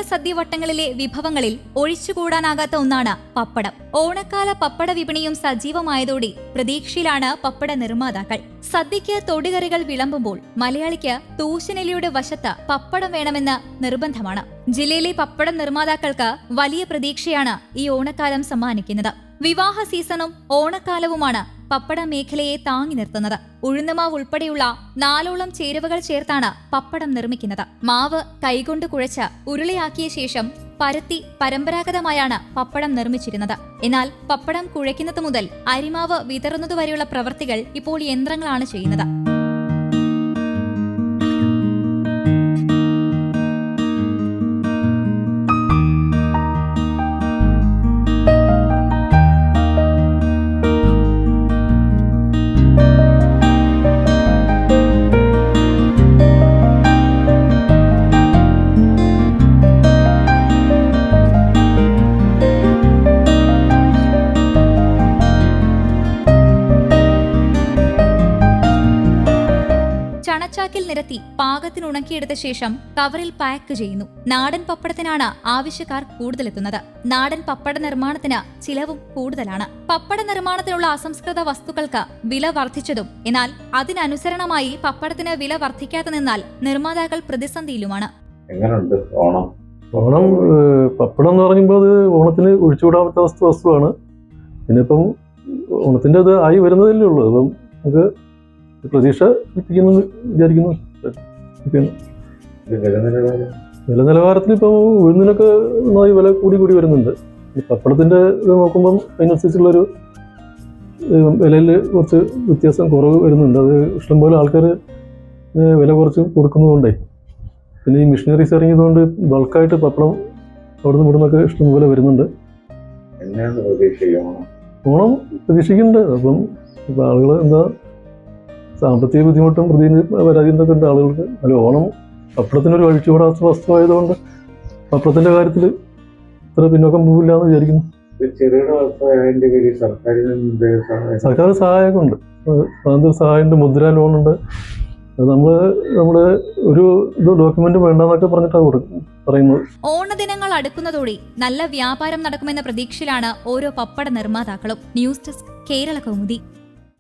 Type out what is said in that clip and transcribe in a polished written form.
സദ്യവട്ടങ്ങളിലെ വിഭവങ്ങളിൽ ഒഴിച്ചുകൂടാനാകാത്ത ഒന്നാണ് പപ്പടം. ഓണക്കാല പപ്പട വിപണിയും സജീവമായതോടെ പ്രതീക്ഷയിലാണ് പപ്പട നിർമ്മാതാക്കൾ. സദ്യയ്ക്ക് തൊടികറികൾ വിളമ്പുമ്പോൾ മലയാളിക്ക് തൂശനിലയുടെ വശത്ത് പപ്പടം വേണമെന്ന് നിർബന്ധമാണ്. ജില്ലയിലെ പപ്പടം നിർമ്മാതാക്കൾക്ക് വലിയ പ്രതീക്ഷയാണ് ഈ ഓണക്കാലം സമ്മാനിക്കുന്നത്. വിവാഹ സീസണും ഓണക്കാലവുമാണ് പപ്പട മേഖലയെ താങ്ങി നിർത്തുന്നത്. ഉഴുന്നുമാവ് ഉൾപ്പെടെയുള്ള 4ഓളം ചേരുവകൾ ചേർത്താണ് പപ്പടം നിർമ്മിക്കുന്നത്. മാവ് കൈകൊണ്ട് കുഴച്ച് ഉരുളയാക്കിയ ശേഷം പരത്തി പരമ്പരാഗതമായാണ് പപ്പടം നിർമ്മിച്ചിരുന്നത്. എന്നാൽ പപ്പടം കുഴയ്ക്കുന്നത് മുതൽ അരിമാവ് വിതറുന്നതുവരെയുള്ള പ്രവൃത്തികൾ ഇപ്പോൾ യന്ത്രങ്ങളാണ് ചെയ്യുന്നത്. ചണച്ചാക്കിൽ നിരത്തി പാകത്തിന് ഉണക്കിയെടുത്ത ശേഷം കവറിൽ പാക്ക് ചെയ്യുന്നു. നാടൻ പപ്പടത്തിനാണ് ആവശ്യക്കാർ കൂടുതലെത്തുന്നത്. നാടൻ പപ്പട നിർമ്മാണത്തിന് ചിലവും കൂടുതലാണ്. പപ്പട നിർമ്മാണത്തിനുള്ള അസംസ്കൃത വസ്തുക്കൾക്ക് വില വർദ്ധിച്ചതും എന്നാൽ അതിനനുസരണമായി പപ്പടത്തിന് വില വർദ്ധിക്കാതെ നിന്നാൽ നിർമ്മാതാക്കൾ പ്രതിസന്ധിയിലുമാണ്. ഓണം പപ്പടം എന്ന് പറയുമ്പോൾ അത് ഓണത്തിന് ഒഴിച്ചുകൂടാൻ പറ്റാത്ത വസ്തുവാണ്. പിന്നെ ഇപ്പം ഓണത്തിന്റെ അത് ആയി വരുന്നതല്ലേ ഉള്ളൂ. അപ്പം നമുക്ക് പ്രതീക്ഷ കൽപ്പിക്കുന്നു വിചാരിക്കുന്നു. വില നിലവാരത്തിൽ ഇപ്പോൾ ഉഴുന്നിനൊക്കെ നന്നായി വില കൂടി വരുന്നുണ്ട്. പപ്പടത്തിന്റെ ഇത് നോക്കുമ്പം അതിനനുസരിച്ചുള്ളൊരു വിലയിൽ കുറച്ച് വ്യത്യാസം കുറവ് വരുന്നുണ്ട്. അത് ഇഷ്ടംപോലെ ആൾക്കാർ വില കുറച്ച് കൊടുക്കുന്നതുകൊണ്ടേ, പിന്നെ ഈ മിഷനറീസ് ഇറങ്ങിയതുകൊണ്ട് ബൾക്കായിട്ട് പപ്പടം അവിടെ നിന്ന് ഇവിടുന്നൊക്കെ ഇഷ്ടംപോലെ വരുന്നുണ്ട്. ഓണം പ്രതീക്ഷിക്കുന്നുണ്ട്. അപ്പം ഇപ്പം ആളുകൾ എന്താ സാമ്പത്തിക ബുദ്ധിമുട്ടും പരാതിയൊക്കെ ഉണ്ട് ആളുകൾക്ക്. അല്ല, ഓണം പപ്പടത്തിനൊരു ഒഴിച്ചുകൂടാത്ത വസ്തുവായതുകൊണ്ട് പപ്പടത്തിന്റെ കാര്യത്തിൽ ഇത്ര പിന്നോക്കം പോവില്ല എന്ന് വിചാരിക്കുന്നു. സർക്കാർ സഹായമൊക്കെ ഉണ്ട്. സ്വാതന്ത്ര്യ സഹായമുണ്ട്, മുദ്ര ലോണുണ്ട്. അത് നമ്മുടെ ഒരു ഡോക്യുമെന്റ് വേണ്ടെന്നൊക്കെ പറഞ്ഞിട്ടാണ് പറയുന്നത്. ഓണദിനങ്ങൾ അടുക്കുന്നതോടെ നല്ല വ്യാപാരം നടക്കുമെന്ന പ്രതീക്ഷയിലാണ് ഓരോ പപ്പട നിർമ്മാതാക്കളും. News desk, Kerala Kaumudi.